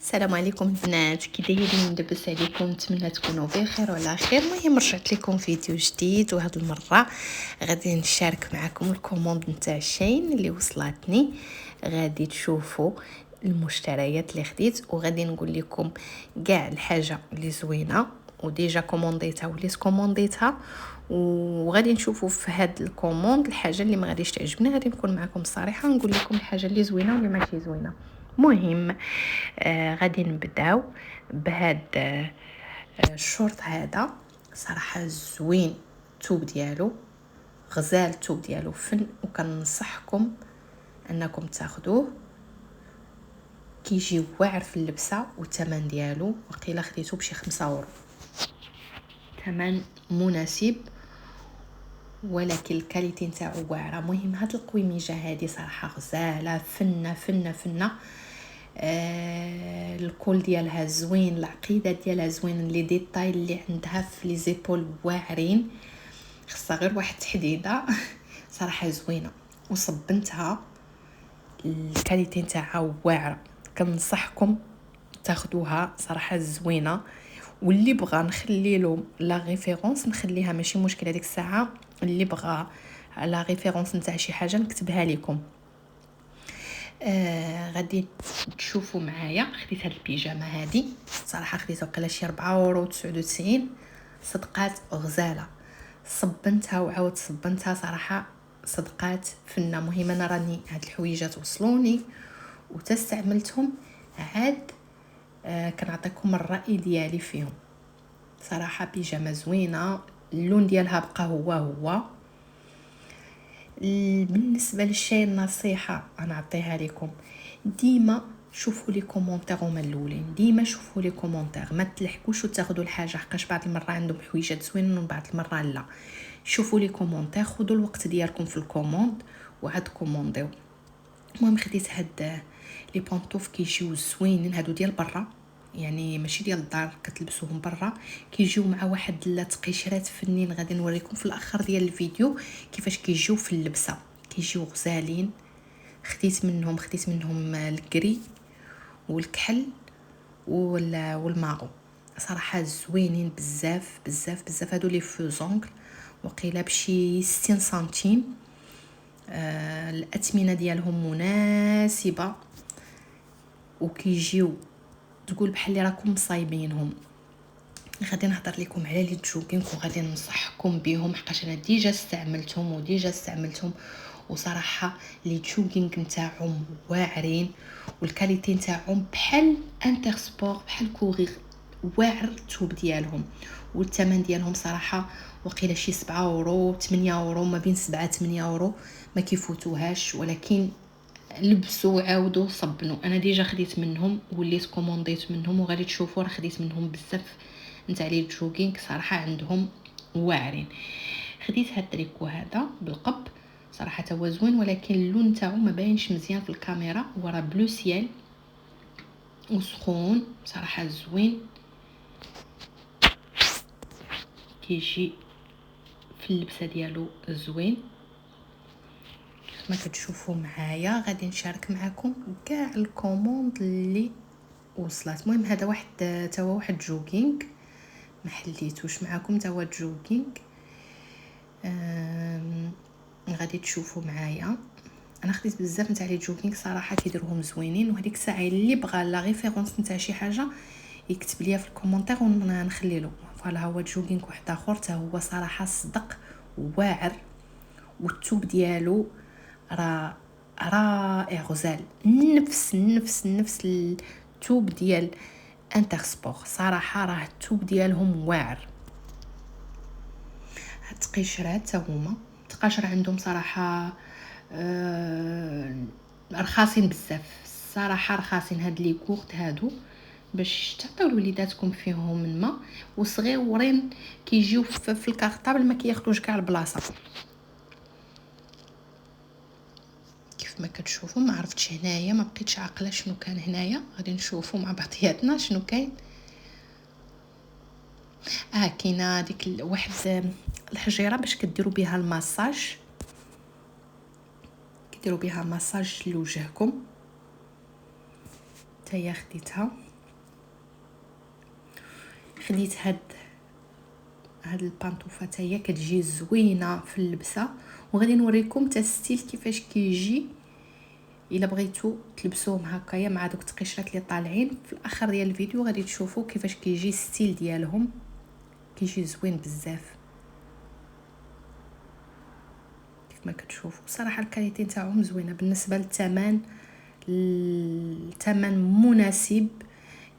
السلام عليكم البنات، كي دايرين؟ لاباس عليكم؟ نتمنى تكونوا بخير وعلى خير. المهم رجعت لكم فيديو جديد، وهاد المره غادي نشارك معكم الكوموند نتاع الشين اللي وصلتني. غادي تشوفوا المشتريات اللي خديت، وغادي نقول لكم كاع الحاجه اللي زوينه وديجا كومونديتها وليت كومونديتها، وغادي نشوفوا في هاد الكوموند الحاجه اللي ما غاديش تعجبني. غادي نكون معكم صريحه، نقول لكم الحاجه اللي زوينه واللي ماشي زوينه. مهم غادي نبداو بهاد الشورت هذا. صراحه زوين، الثوب ديالو غزال، الثوب ديالو فن، وكنصحكم انكم تاخذوه. كيجي واعر في اللبسه، والثمن ديالو وقيله خديته بشي 5 اورو، ثمن مناسب، ولكن الكاليتي نتاعو واعره. مهم هاد القويميجه هذه صراحه غزاله، فنه فنه فنه. الكول ديالها زوين، العقيده ديالها زوين، لي ديتاي اللي عندها في لي زيبول واعرين، خصها غير واحد تحديده. صراحه زوينه، وصبنتها الكاليتي نتاعها واعره. كنصحكم تاخذوها، صراحه زوينه. واللي بغى نخلي له لا ريفيرونس نخليها، ماشي مشكل هذيك الساعه. اللي بغى لا ريفيرونس نتاع شي حاجه نكتبها لكم. غادي تشوفوا معايا. خديت هاد البيجامه هذه، صراحه خديتها وقيله شي 4.99 اورو. صدقات غزاله، صبنتها وعاود صبنتها، صراحه صدقات فنه. مهم انا راني هاد الحويجات وصلوني وتستعملتهم عاد. كنعطيكم الراي ديالي فيهم. صراحه بيجامه زوينه، اللون ديالها بقى هو. بالنسبه للشيء نصيحه انا اعطيها لكم، ديما شوفوا لي كومونتير هما الاولين. ديما شوفوا لي كومونتير، ما تلحقوش وتاخذوا الحاجه، حقاش بعض المره عندهم حويجات زوينين وبعض المره لا. شوفوا لي كومونتير، خذوا الوقت ديالكم في الكوموند وعاد كومونديو. المهم خديت هاد لي بونطوف كيجيو زوينين، هادو ديال برا، يعني ماشي ديال الدار، كتلبسوهم برا. كيجيو مع واحد التقيشرات فنين، غادي نوريكم في الاخر ديال الفيديو كيفاش كيجيو في اللبسه. كيجيو غزالين. خديت منهم الكري والكحل والماغو. صراحه زوينين بزاف بزاف بزاف. هادو لي فوزونغ وقيله بشي 60 سنتيم. الاثمنه ديالهم مناسبه، وكيجيو تقول بحال اللي راكم مصايبينهم. غادي نهضر لكم على لي جوغينغ، وغادي ننصحكم بهم حقاش انا ديجا استعملتهم وصراحه لي جوغينغ نتاعهم واعرين، والكاليتي نتاعهم بحال انتر سبور، بحال كورير، واعر الثوب ديالهم. والثمن ديالهم صراحه وقيله شي 7 اورو 8 اورو، ما بين 7 8 اورو، ما كيفوتوهاش. ولكن لبسوا عاودوا صبنوا. انا ديجا خديت منهم وليت كومونديت منهم، وغادي تشوفوا راه خديت منهم بزاف نتاع لي جوغينغ، صراحه عندهم واعرين. خديت هاد التريكو هذا بالقب، صراحه هو زوين، ولكن اللون نتاعو ما باينش مزيان في الكاميرا، وراه بلو سيال وسخون، صراحه زوين. كيجي في اللبسه ديالو زوين ما كتشوفوا معايا. غادي نشارك معكم كاع الكوموند اللي وصلت. المهم هذا واحد توا واحد جوغينغ، ما حليتوش معكم توا جوغينغ. غادي تشوفوا معايا. انا خديت بزاف نتاع لي جوغينغ، صراحه كيديروهم زوينين. وهذيك الساعه اللي بغى لا ريفيرونس نتاع شي حاجه يكتب ليا في الكومونتير ونخلي له. فوالا هو جوغينغ واحد اخر حتى هو صراحه صدق واعر، والثوب ديالو رائع غزال، نفس الثوب ديال انتر سبور. صراحه راه الثوب ديالهم واعر. هاد التقيشرات هما التقاشر عندهم صراحه رخاصين بزاف، صراحه رخاصين. هاد لي كورت هادو باش تعطيو لوليداتكم فيهم الماء، وصغيورين كيجيو في الكارطابل، ما كياخذوش كاع البلاصه. كيف ما كتشوفوا، ما عرفتش هنايا، ما بقيتش عاقله شنو كان هنايا. غادي نشوفوا مع بعضياتنا شنو كاين. كاينه ديك واحد الحجيره باش كديروا بها الماساج، كديروا بها ماساج لوجهكم. تاهي خديتها خديت هاد البانطوفه حتى هي كتجي زوينه في اللبسه، وغادي نوريكم حتى الستيل كيفاش كيجي الا بغيتو تلبسوهم هكايا مع دوك التقشرات اللي طالعين. في الاخر ديال الفيديو غادي تشوفوا كيفاش كيجي الستيل ديالهم، كيجي زوين بزاف كيف ما كتشوفوا. صراحه الكاليتي نتاعهم زوينه بالنسبه للثمن، الثمن مناسب.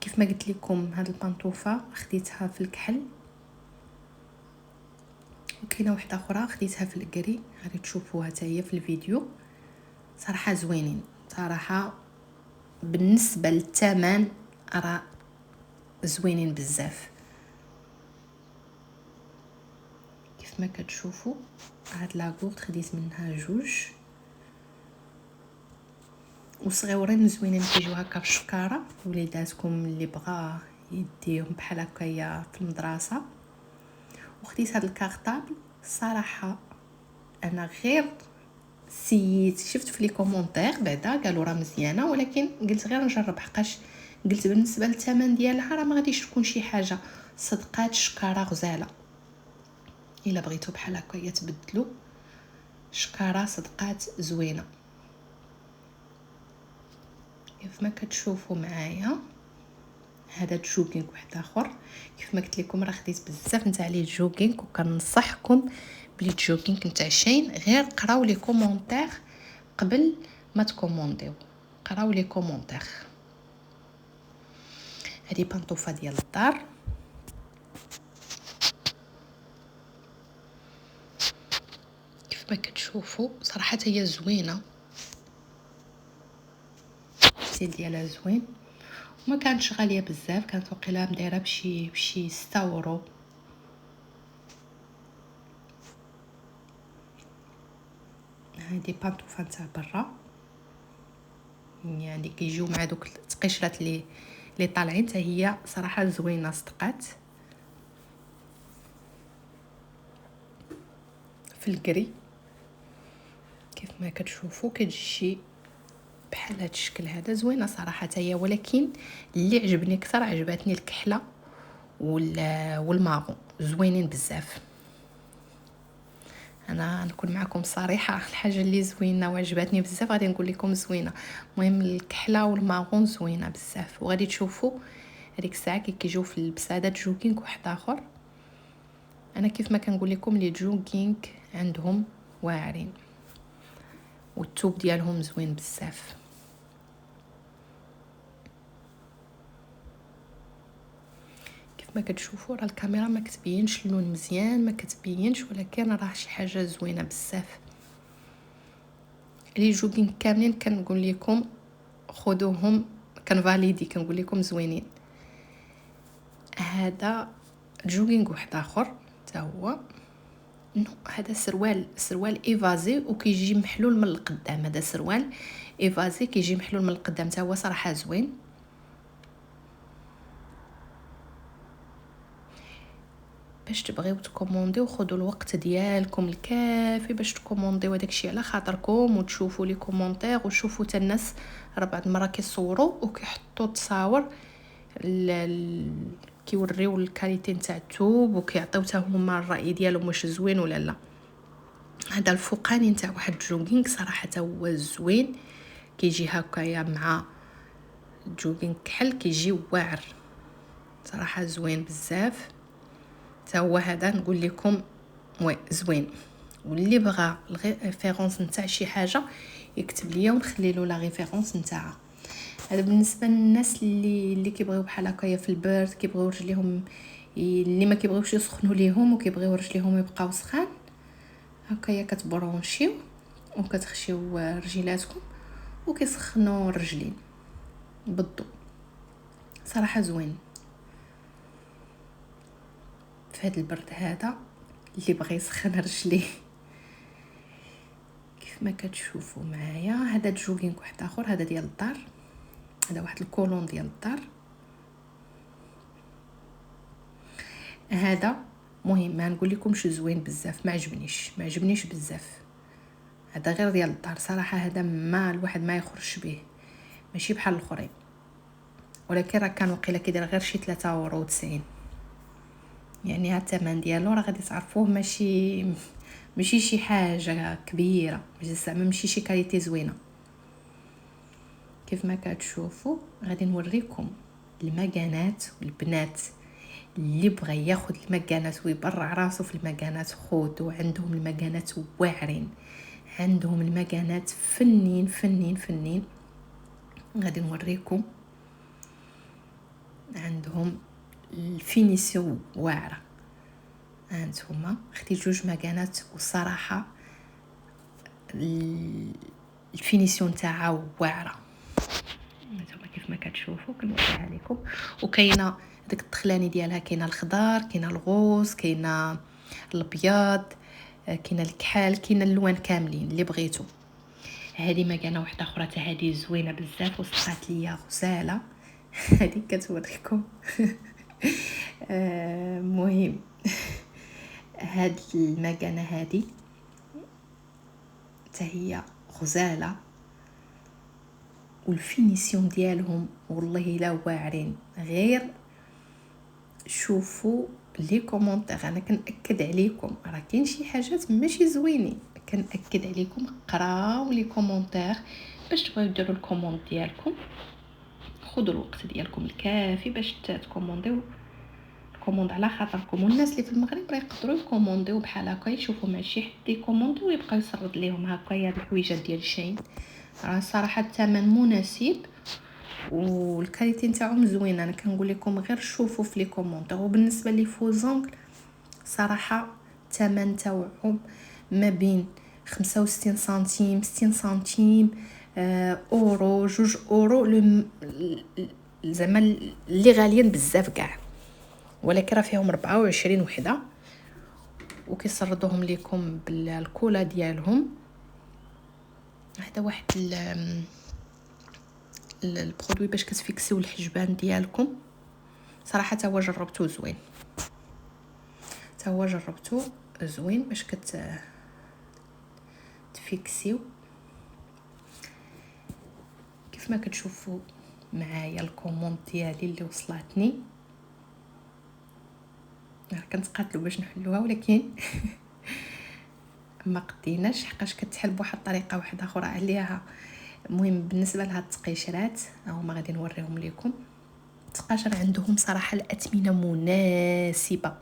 كيف ما قلت لكم هاد البانطوفه خديتها في الكحل، وكاينه واحده اخرى خديتها في الكري، غادي تشوفوها حتى هي في الفيديو. صراحه زوينين صراحه، بالنسبه للثمن راه زوينين بزاف. كيف ما كتشوفوا هاد لاكورد خديت منها جوج وصغيورين زوينين، كيجيو هكا في الشكاره. وليداتكم اللي بغا يديهم بحال هكايا في المدرسه. وخديت هاد الكارطابل. صراحه انا غير سيت شفت في لي كومونتير بعدا قالوا راه مزيانه، ولكن قلت غير نجرب حقاش قلت بالنسبه للثمن ديالها راه ما غاديش تكون شي حاجه. صدقات شكاره غزاله، الا بغيتو بحال هكايا تبدلوا شكاره صدقات زوينه. كيف ما كتشوفوا معايا هذا الجوغينغ واحد اخر. كيف ما قلت لكم راه خديت بزاف نتاع لي جوغينغ، وكنصحكم بلي الجوغينغ نتاعشين غير قراو لي كومونتير قبل ما تكومونديو، قراو لي كومونتير. هذه بانطوفه ديال الدار، كيف ما كتشوفوا صراحه هي زوينه، الستيل ديالها زوين وما كانتش غاليه بزاف، كانت وقيله مدايره بشي 6 اورو. هذه بانطوفه تاع برا، يعني كيجيو مع دوك التقشرات اللي طالعين، حتى هي صراحه زوينه صدقات. في الكري كيف ما كتشوفوا كتجي بحال هذا الشكل هذا، زوينه صراحه حتى هي. ولكن اللي عجبني اكثر عجبتني الكحله والماغون، زوينين بزاف. انا نكون معكم صريحه، الحاجه اللي زوينه وعجبتني بزاف غادي نقول لكم زوينه. المهم الكحله والماغون زوينه بزاف، وغادي تشوفوا هذيك الساعه كيجيو في اللبس. هذا جوغينغ واحد اخر. انا كيف ما كنقول لكم لي جوغينغ عندهم واعرين، والثوب ديالهم زوين بزاف. كيف ما كتشوفوا راه الكاميرا ما كتبينش اللون مزيان، ما كتبينش، ولكن راه شي حاجه زوينه بزاف. لي جوغينغ كاملين كنقول لكم خذوهم، كنفاليدي، كنقول لكم زوينين. هذا جوغينغ واحد اخر حتى هو، هذا سروال ايفازي وكيجي محلول من القدام. هذا سروال ايفازي كيجي محلول من القدام، حتى هو صراحه زوين. باش تبغيو تكومونديو خذوا الوقت ديالكم الكافي باش تكومونديو داكشي على خاطركم، وتشوفوا لي كومونتير وتشوفوا حتى الناس راه بعض المره كيصوروا وكيحطوا التصاور كيوريو الكاليتي نتاع الثوب، وكيعطيو حتى هما الراي ديالهم واش زوين ولا لا. هذا الفوقاني نتاع واحد جوغينغ صراحه هو زوين، كيجي هكايا مع جوغينغ كحل، كيجي واعر صراحه زوين بزاف. حتى هو هذا نقول لكم وي زوين. واللي بغى الريفيرونس نتاع شي حاجه يكتب ليا ونخلي له لا ريفيرونس نتاعها. هذا بالنسبه للناس اللي كيبغيو بحال هكايا في البرد، كيبغيو رجليهم اللي ما كيبغيوش يسخنوا ليهم وكيبغيو رجليهم يبقاو سخان، هكايا كتبرونشيو وكتخشيو رجلاتكم وكيسخنوا الرجلين بالضو. صراحه زوين في هذا البرد هذا اللي بغى يسخن رجليه. كيف ما كتشوفوا معايا هذا جوغينغ واحد اخر، هذا ديال الدار، هذا واحد الكولون ديال الدار. هذا مهم ما نقول لكمش زوين بزاف، ما عجبنيش بزاف. هذا غير ديال الدار صراحه، هذا ما الواحد ما يخرجش به، ماشي بحال الاخرين. ولكن راه كان وقيله كيدير غير شي 3.90 €. يعني الثمن ديالو راه غادي تعرفوه ماشي شي حاجه كبيره، زعما ماشي شي كاليتي زوينه. كيف ما كتشوفوا غادي نوريكم المكانات والبنات اللي بغى ياخذ المكانات ويبرع راسو في المكانات خودو. عندهم المكانات واعرين، عندهم المكانات فنين فنين فنين. غادي نوريكم عندهم الفينيسيو واعره. هانتوما خديت جوج مكانات والصراحه الفينيسيون تاعها واعره. هانتوما كيف ما كتشوفوا كنوريها لكم. وكاينه داك التخلاني ديالها، كاينه الخضار، كاينه الغوص، كاينه الابيض، كاينه الكحل، كاينه اللوان كاملين اللي بغيتو. هذه مكانه واحده اخرى حتى هذه زوينه بزاف وصقات ليا غزاله. هذه كتوريكم. مهم. هاد المكانه هذه حتى هي غزاله، والفينيسيون ديالهم والله لا واعرين. غير شوفوا لي كومونتير، انا كنأكد عليكم راه كاين شي حاجات ماشي زوينين. كنأكد عليكم قراو لي كومونتير باش تبغيو ديروا الكوموند ديالكم. خذوا الوقت ديالكم الكافي باش تكومونديو الكوموند على خاطركم. والناس اللي في المغرب راه يقدروا يكومونديو بحال هكا، يشوفوا مع شي حد يكومونديو ويبقى يسرد ليهم هكا هاد الحويجات ديال شين. راه صراحه الثمن مناسب والكاليتي نتاعهم زوينه. انا كنقول لكم غير شوفوا في لي كومونتير. وبالنسبه لي فوزونغل صراحه الثمن تاعهم ما بين 65 سنتيم 60 سنتيم اورو 2 اورو. زعما اللي غاليين بزاف كاع، ولكن راه فيهم 24 وحده وكيسردوهم لكم بالكولا ديالهم. هذا واحد البرودوي باش كتفيكسيو الحجبان ديالكم. صراحه تا هو جربته زوين، باش تفيكسيو. كيف ما كتشوفوا معايا الكوموند ديالي اللي وصلتني، كنتقاتلوا باش نحلوها ولكن ما قديناش حقاش كتحل بواحد الطريقه واحده اخرى عليها. المهم بالنسبه لهاد التقيشرات هما غادي نوريهم لكم. التقاشر عندهم صراحه الاثمنه مناسبه،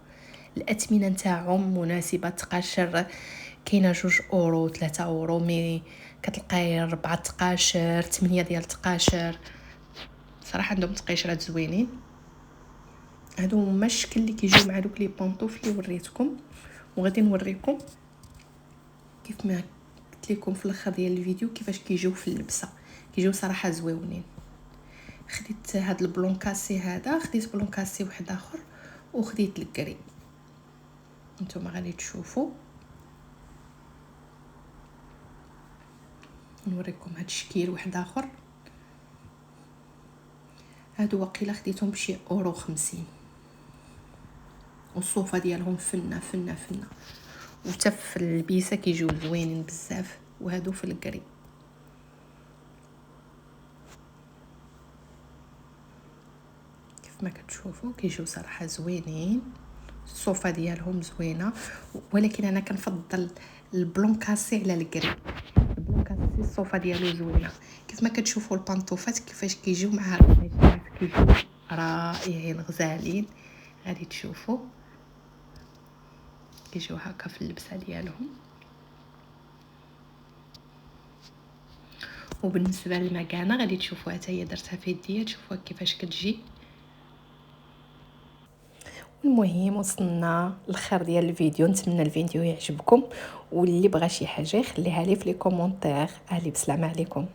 الاثمنه نتاعهم مناسبه. تقاشر كاينه 2 اورو 3 اورو، مي كتلقاي 4 تقاشر 8 ديال التقاشر. صراحه عندهم تقيشرات زوينين. هادو هما الشكل اللي كيجيو مع دوك لي بونطوف اللي وريتكم. وغادي نوريكم كيف ما قلت لكم في الاخر ديال الفيديو كيفاش كيجيو في اللبسه. كيجيو صراحه زويونين. خديت هاد البلون كاسي هذا، خديت بلون كاسي واحد اخر، وخديت الكري. نتوما غادي تشوفوا. نوريكم هاد الشكل واحد اخر. هادو واقيلا خديتهم بشي اورو 50. والصوفه ديالهم فنه فنه فنه، وحتى في البيسه كيجيو زوينين بزاف. وهادو في الكري. كيف ما كتشوفوا كيجيو صراحه زوينين. الصوفه ديالهم زوينه، ولكن انا كنفضل البلون كاسي على الكري. البلون كاسي الصوفه ديالو زوينه. كيف ما كتشوفوا البانطوفات كيفاش كيجيو مع هاد القميصات كيجيو رائعين غزالين. غادي تشوفوا كيجيو هكا في اللبسه ديالهم. وبالنسبه للمكانه غادي تشوفوها حتى هي درتها في يديا، تشوفوها كيفاش كتجي. المهم وصلنا للخير ديال الفيديو. نتمنى الفيديو يعجبكم، واللي بغى شي حاجه يخليها لي في لي كومونتير. اهلي بسلامه عليكم.